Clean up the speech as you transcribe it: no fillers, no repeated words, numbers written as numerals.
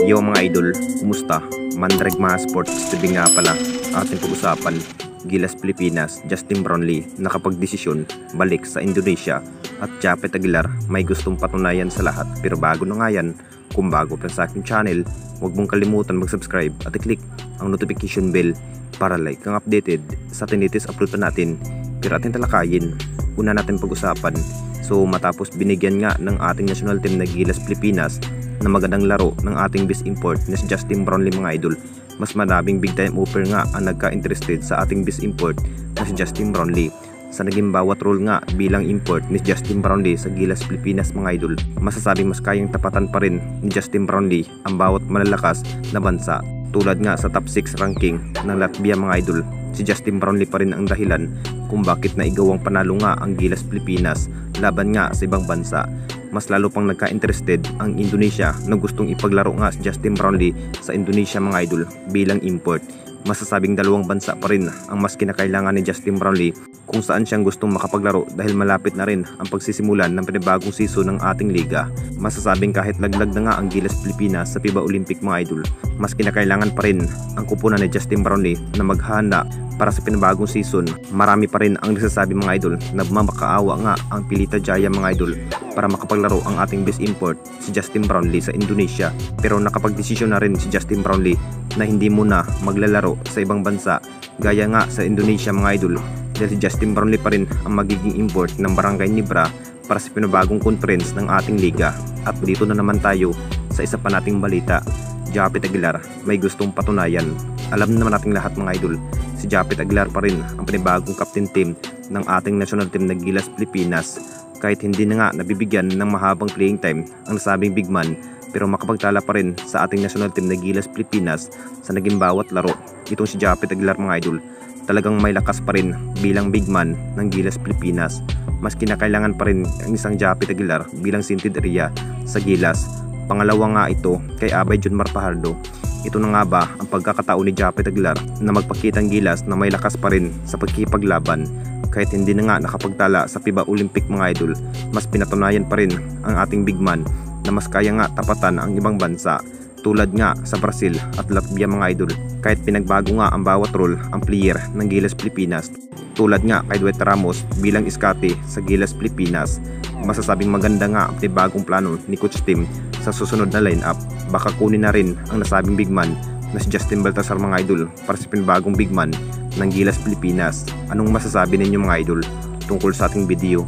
Yo mga idol, kumusta? Mandrag mga sports, TV nga pala ating pag-usapan. Gilas Pilipinas, Justin Brownlee nakapagdesisyon balik sa Indonesia at Japet Aguilar may gustong patunayan sa lahat. Pero bago na nga yan, kung bago pa sa aking channel, huwag mong kalimutan mag-subscribe at i-click ang notification bell para like kang updated sa tinitis upload pa natin. Pero ating talakayin, una natin pag-usapan. So matapos binigyan nga ng ating national team na Gilas Pilipinas na magandang laro ng ating best import na si Justin Brownlee mga idol, mas maraming big time offer nga ang nagka-interested sa ating best import na si Justin Brownlee. Sa naging bawat role nga bilang import ni Justin Brownlee sa Gilas Pilipinas mga idol, masasabing mas kayang tapatan pa rin ni Justin Brownlee ang bawat malalakas na bansa. Tulad nga sa top 6 ranking ng Latvia mga idol, si Justin Brownlee pa rin ang dahilan kung bakit naigawang panalo nga ang Gilas Pilipinas laban nga sa ibang bansa. Mas lalo pang nagka-interested ang Indonesia na gustong ipaglaro nga si Justin Brownlee sa Indonesia mga idol bilang import. Masasabing dalawang bansa pa rin ang mas kinakailangan ni Justin Brownlee kung saan siyang gustong makapaglaro dahil malapit na rin ang pagsisimulan ng panibagong season ng ating liga. Masasabing kahit laglag na nga ang Gilas Pilipinas sa FIBA Olympic mga idol, mas kinakailangan pa rin ang kupunan ni Justin Brownlee na maghahanda para sa pinabagong season. Marami pa rin ang nagsasabi mga idol na mamakaawa nga ang Pelita Jaya mga idol para makapaglaro ang ating best import si Justin Brownlee sa Indonesia. Pero nakapagdesisyon na rin si Justin Brownlee na hindi muna maglalaro sa ibang bansa gaya nga sa Indonesia mga idol, dahil si Justin Brownlee pa rin ang magiging import ng Barangay Nibra para sa pinabagong conference ng ating liga. At dito na naman tayo sa isa pa nating balita. Japet Aguilar may gustong patunayan. Alam naman nating lahat mga idol, si Japet Aguilar pa rin ang panibagong captain team ng ating national team na Gilas Pilipinas. Kahit hindi na nga nabibigyan ng mahabang playing time ang nasabing big man, pero makapagtala pa rin sa ating national team na Gilas Pilipinas sa naging bawat laro. Itong si Japet Aguilar mga idol, talagang may lakas pa rin bilang big man ng Gilas Pilipinas. Mas kinakailangan pa rin ang isang Japet Aguilar bilang sinted area sa Gilas. Pangalawa nga ito kay Abay Junmar Fajardo. Ito na nga ba ang pagkakataon ni Japet Aguilar na magpakitang Gilas na may lakas pa rin sa pagkikipaglaban. Kahit hindi na nga nakapagtala sa FIBA Olympic mga idol, mas pinatunayan pa rin ang ating big man na mas kaya nga tapatan ang ibang bansa tulad nga sa Brazil at Latvia mga idol. Kahit pinagbago nga ang bawat role ang player ng Gilas Pilipinas, tulad nga kay Dwight Ramos bilang iskate sa Gilas Pilipinas, masasabing maganda nga ang bagong plano ni Coach Tim sa susunod na lineup. Baka kunin na rin ang nasabing big man na si Justin Baltasar mga idol para sa pinabagong big man ng Gilas Pilipinas. Anong masasabi ninyo mga idol tungkol sa ating video?